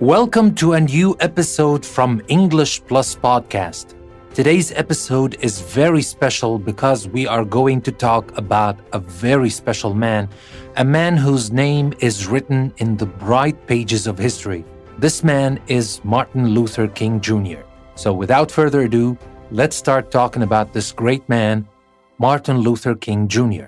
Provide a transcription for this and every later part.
Welcome to a new episode from English Plus Podcast. Today's episode is very special because we are going to talk about a very special man, a man whose name is written in the bright pages of history. This man is Martin Luther King Jr. So without further ado, let's start talking about this great man, Martin Luther King Jr.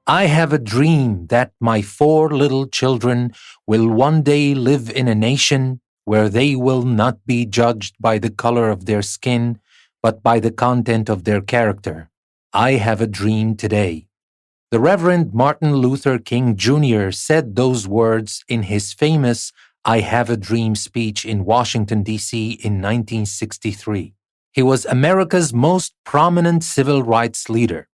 I have a dream that my 4 little children will one day live in a nation where they will not be judged by the color of their skin, but by the content of their character. I have a dream today. The Reverend Martin Luther King Jr. said those words in his famous I Have a Dream speech in Washington, D.C. in 1963. He was America's most prominent civil rights leader.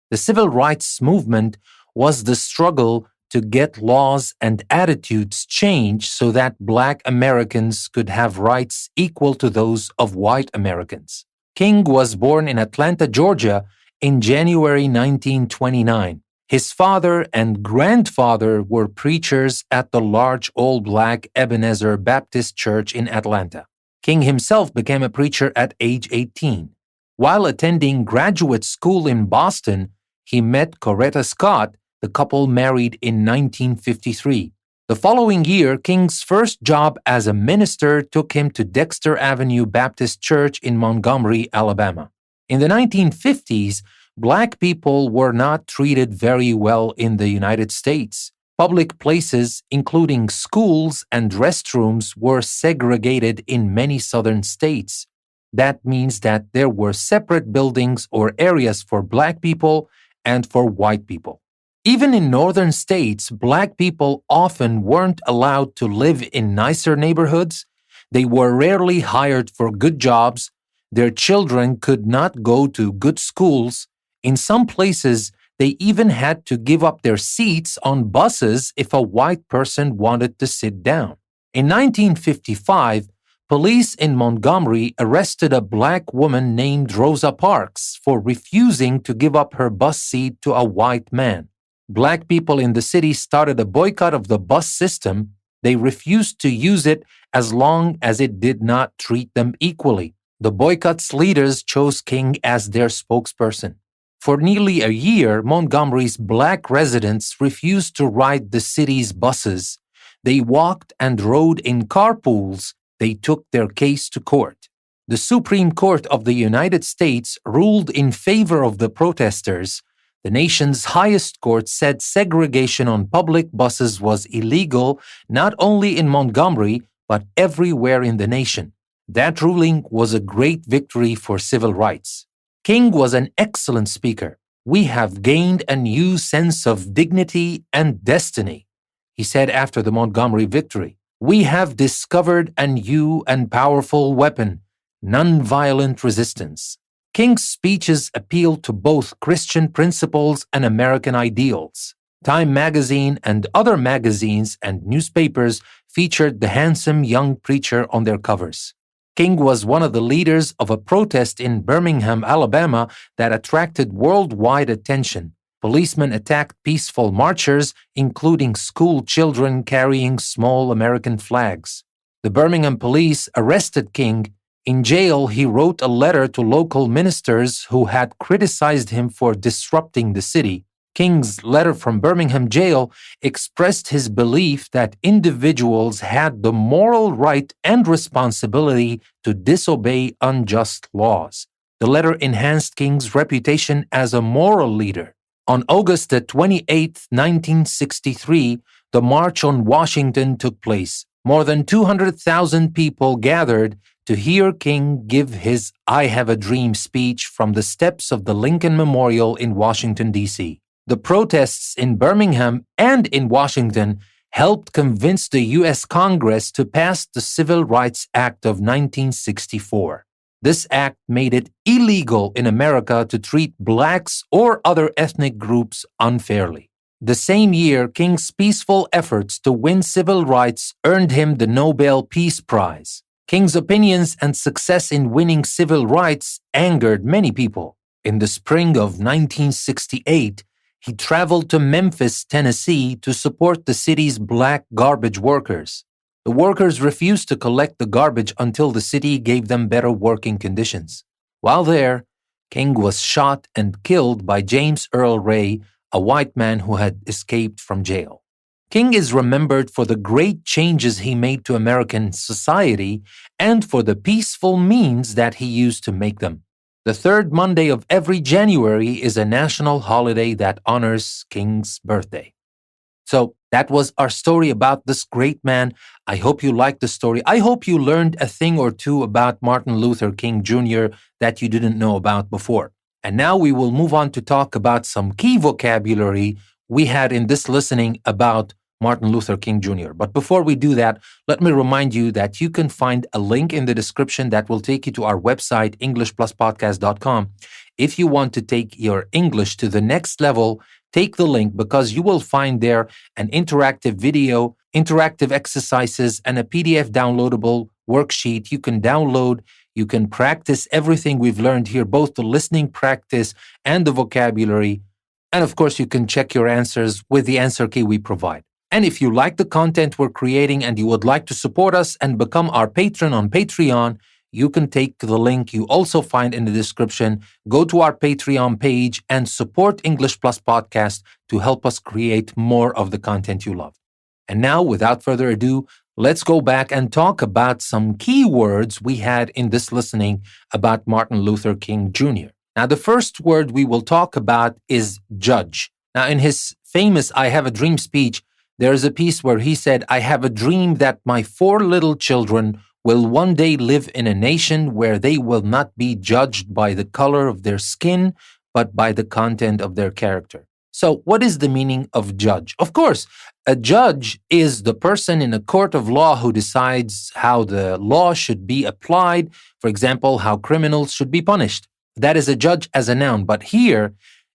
The civil rights movement was the struggle to get laws and attitudes changed so that Black Americans could have rights equal to those of white Americans. King was born in Atlanta, Georgia in January 1929. His father and grandfather were preachers at the large all-Black Ebenezer Baptist Church in Atlanta. King himself became a preacher at age 18. While attending graduate school in Boston, he met Coretta Scott. The couple married in 1953. The following year, King's first job as a minister took him to Dexter Avenue Baptist Church in Montgomery, Alabama. In the 1950s, Black people were not treated very well in the United States. Public places, including schools and restrooms, were segregated in many southern states. That means that there were separate buildings or areas for Black people and for white people. Even in northern states, Black people often weren't allowed to live in nicer neighborhoods. They were rarely hired for good jobs. Their children could not go to good schools. In some places, they even had to give up their seats on buses if a white person wanted to sit down. In 1955, police in Montgomery arrested a Black woman named Rosa Parks for refusing to give up her bus seat to a white man. Black people in the city started a boycott of the bus system. They refused to use it as long as it did not treat them equally. The boycott's leaders chose King as their spokesperson. For nearly a year, Montgomery's Black residents refused to ride the city's buses. They walked and rode in carpools. They took their case to court. The Supreme Court of the United States ruled in favor of the protesters. The nation's highest court said segregation on public buses was illegal not only in Montgomery, but everywhere in the nation. That ruling was a great victory for civil rights. King was an excellent speaker. We have gained a new sense of dignity and destiny, he said after the Montgomery victory. We have discovered a new and powerful weapon, nonviolent resistance. King's speeches appealed to both Christian principles and American ideals. Time magazine and other magazines and newspapers featured the handsome young preacher on their covers. King was one of the leaders of a protest in Birmingham, Alabama that attracted worldwide attention. Policemen attacked peaceful marchers, including school children carrying small American flags. The Birmingham police arrested King. In jail, he wrote a letter to local ministers who had criticized him for disrupting the city. King's letter from Birmingham jail expressed his belief that individuals had the moral right and responsibility to disobey unjust laws. The letter enhanced King's reputation as a moral leader. On August 28, 1963, the March on Washington took place. More than 200,000 people gathered to hear King give his I Have a Dream speech from the steps of the Lincoln Memorial in Washington, D.C. The protests in Birmingham and in Washington helped convince the U.S. Congress to pass the Civil Rights Act of 1964. This act made it illegal in America to treat Blacks or other ethnic groups unfairly. The same year, King's peaceful efforts to win civil rights earned him the Nobel Peace Prize. King's opinions and success in winning civil rights angered many people. In the spring of 1968, he traveled to Memphis, Tennessee to support the city's Black garbage workers. The workers refused to collect the garbage until the city gave them better working conditions. While there, King was shot and killed by James Earl Ray, a white man who had escaped from jail. King is remembered for the great changes he made to American society and for the peaceful means that he used to make them. The third Monday of every January is a national holiday that honors King's birthday. So that was our story about this great man. I hope you liked the story. I hope you learned a thing or two about Martin Luther King Jr. that you didn't know about before. And now we will move on to talk about some key vocabulary we had in this listening about Martin Luther King Jr. But before we do that, let me remind you that you can find a link in the description that will take you to our website, EnglishPlusPodcast.com. If you want to take your English to the next level, take the link because you will find there an interactive video, interactive exercises, and a PDF downloadable worksheet you can download. You can practice everything we've learned here, both the listening practice and the vocabulary. And of course, you can check your answers with the answer key we provide. And if you like the content we're creating and you would like to support us and become our patron on Patreon, you can take the link you also find in the description, go to our Patreon page and support English Plus Podcast to help us create more of the content you love. And now, without further ado, let's go back and talk about some key words we had in this listening about Martin Luther King Jr. Now, the first word we will talk about is judge. Now, in his famous I Have a Dream speech, there is a piece where he said, I have a dream that my 4 little children will one day live in a nation where they will not be judged by the color of their skin, but by the content of their character. So what is the meaning of judge? Of course, a judge is the person in a court of law who decides how the law should be applied, for example, how criminals should be punished. That is a judge as a noun. But here,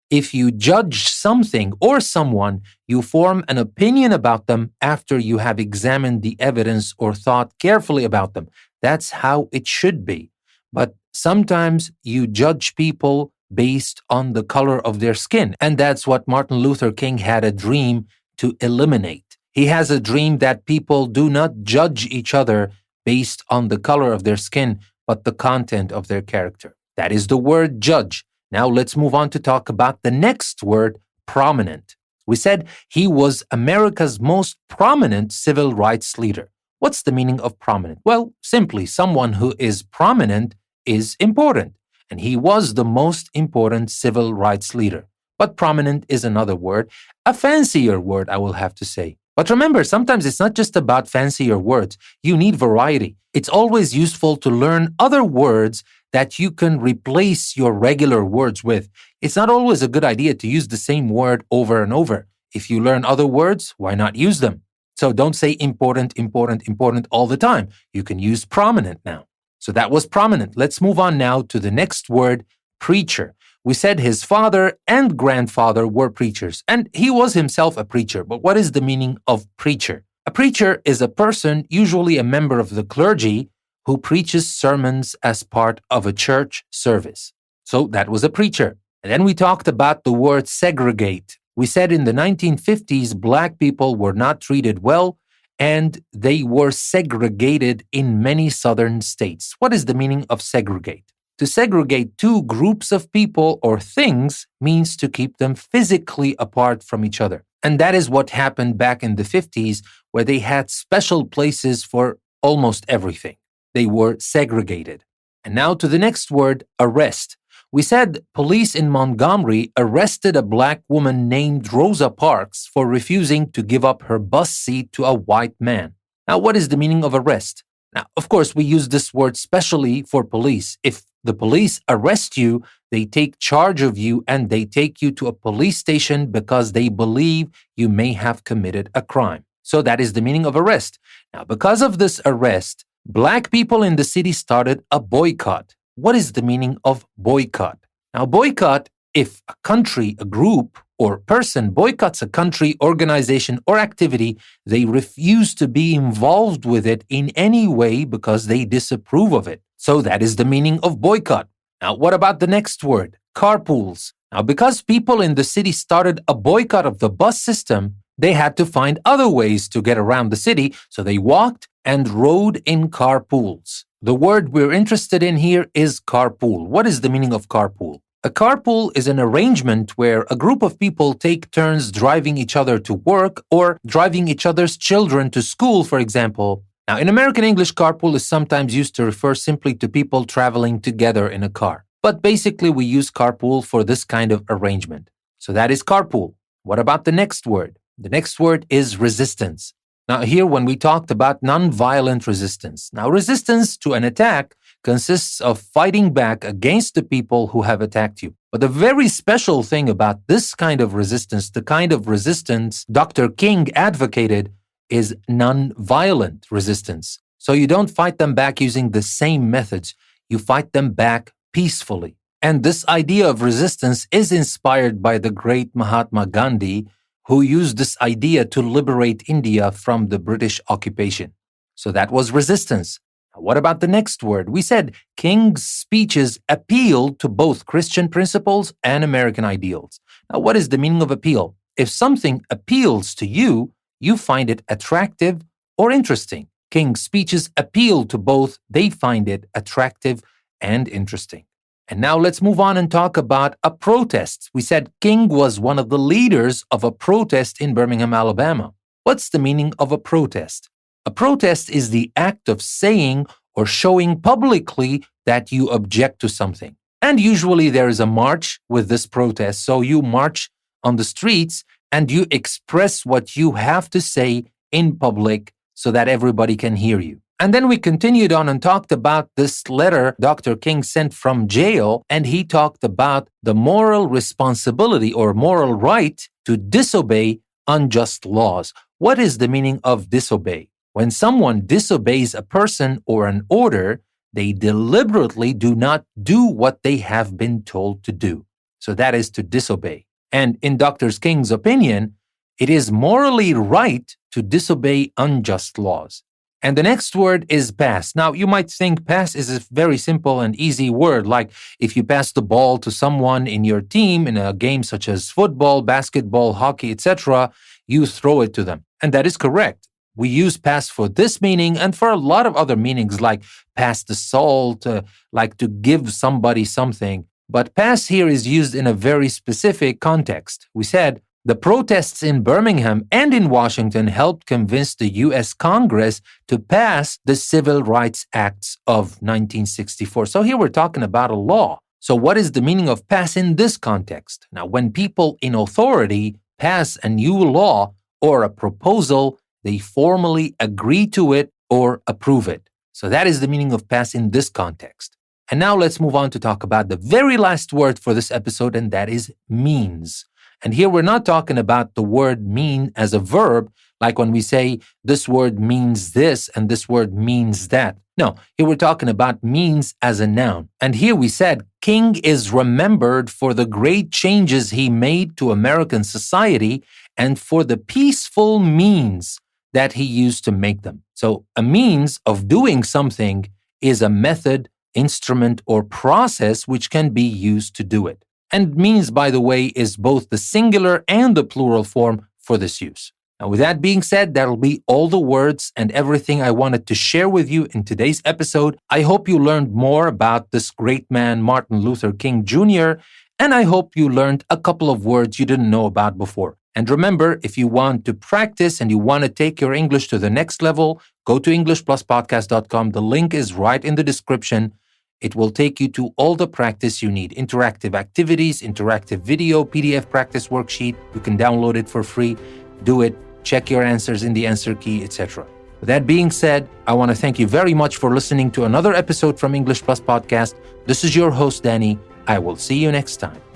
if you judge something or someone, you form an opinion about them after you have examined the evidence or thought carefully about them. That's how it should be. But sometimes you judge people based on the color of their skin. And that's what Martin Luther King had a dream to eliminate. He has a dream that people do not judge each other based on the color of their skin, but the content of their character. That is the word judge. Now let's move on to talk about the next word, prominent. We said he was America's most prominent civil rights leader. What's the meaning of prominent? Well, simply someone who is prominent is important. And he was the most important civil rights leader. But prominent is another word, a fancier word, I will have to say. But remember, sometimes it's not just about fancier words. You need variety. It's always useful to learn other words that you can replace your regular words with. It's not always a good idea to use the same word over and over. If you learn other words, why not use them? So don't say important, important, important all the time. You can use prominent now. So that was prominent. Let's move on now to the next word, preacher. We said his father and grandfather were preachers, and he was himself a preacher. But what is the meaning of preacher? A preacher is a person, usually a member of the clergy, who preaches sermons as part of a church service. So that was a preacher. And then we talked about the word segregate. We said in the 1950s, Black people were not treated well, and they were segregated in many southern states. What is the meaning of segregate? To segregate two groups of people or things means to keep them physically apart from each other. And that is what happened back in the 50s, where they had special places for almost everything. They were segregated. And now to the next word, arrest. We said police in Montgomery arrested a Black woman named Rosa Parks for refusing to give up her bus seat to a white man. Now, what is the meaning of arrest? Now, of course, we use this word specially for police. If the police arrest you, they take charge of you and they take you to a police station because they believe you may have committed a crime. So that is the meaning of arrest. Now, because of this arrest, Black people in the city started a boycott. What is the meaning of boycott? Now, boycott, if a country, a group, or person boycotts a country, organization, or activity, they refuse to be involved with it in any way because they disapprove of it. So that is the meaning of boycott. Now, what about the next word? Carpools. Now, because people in the city started a boycott of the bus system, they had to find other ways to get around the city, so they walked, and rode in carpools. The word we're interested in here is carpool. What is the meaning of carpool? A carpool is an arrangement where a group of people take turns driving each other to work or driving each other's children to school, for example. Now, in American English, carpool is sometimes used to refer simply to people traveling together in a car. But basically, we use carpool for this kind of arrangement. So that is carpool. What about the next word? The next word is resistance. Now, here when we talked about nonviolent resistance. Now, resistance to an attack consists of fighting back against the people who have attacked you. But the very special thing about this kind of resistance, the kind of resistance Dr. King advocated, is nonviolent resistance. So you don't fight them back using the same methods. You fight them back peacefully. And this idea of resistance is inspired by the great Mahatma Gandhi, who used this idea to liberate India from the British occupation. So that was resistance. Now, what about the next word? We said King's speeches appealed to both Christian principles and American ideals. Now, what is the meaning of appeal? If something appeals to you, you find it attractive or interesting. King's speeches appeal to both. They find it attractive and interesting. And now let's move on and talk about a protest. We said King was one of the leaders of a protest in Birmingham, Alabama. What's the meaning of a protest? A protest is the act of saying or showing publicly that you object to something. And usually there is a march with this protest. So you march on the streets and you express what you have to say in public so that everybody can hear you. And then we continued on and talked about this letter Dr. King sent from jail, and he talked about the moral responsibility or moral right to disobey unjust laws. What is the meaning of disobey? When someone disobeys a person or an order, they deliberately do not do what they have been told to do. So that is to disobey. And in Dr. King's opinion, it is morally right to disobey unjust laws. And the next word is pass. Now, you might think pass is a very simple and easy word, like if you pass the ball to someone in your team in a game such as football, basketball, hockey, etc., you throw it to them. And that is correct. We use pass for this meaning and for a lot of other meanings like pass the salt, like to give somebody something. But pass here is used in a very specific context. We said the protests in Birmingham and in Washington helped convince the U.S. Congress to pass the Civil Rights Acts of 1964. So here we're talking about a law. So what is the meaning of pass in this context? Now, when people in authority pass a new law or a proposal, they formally agree to it or approve it. So that is the meaning of pass in this context. And now let's move on to talk about the very last word for this episode, and that is means. And here we're not talking about the word mean as a verb, like when we say this word means this and this word means that. No, here we're talking about means as a noun. And here we said King is remembered for the great changes he made to American society and for the peaceful means that he used to make them. So a means of doing something is a method, instrument, or process which can be used to do it. And means, by the way, is both the singular and the plural form for this use. Now, with that being said, that'll be all the words and everything I wanted to share with you in today's episode. I hope you learned more about this great man, Martin Luther King Jr., and I hope you learned a couple of words you didn't know about before. And remember, if you want to practice and you want to take your English to the next level, go to EnglishPlusPodcast.com. The link is right in the description. It will take you to all the practice you need. Interactive activities, interactive video, PDF practice worksheet. You can download it for free. Do it. Check your answers in the answer key, etc. With that being said, I want to thank you very much for listening to another episode from English Plus Podcast. This is your host, Danny. I will see you next time.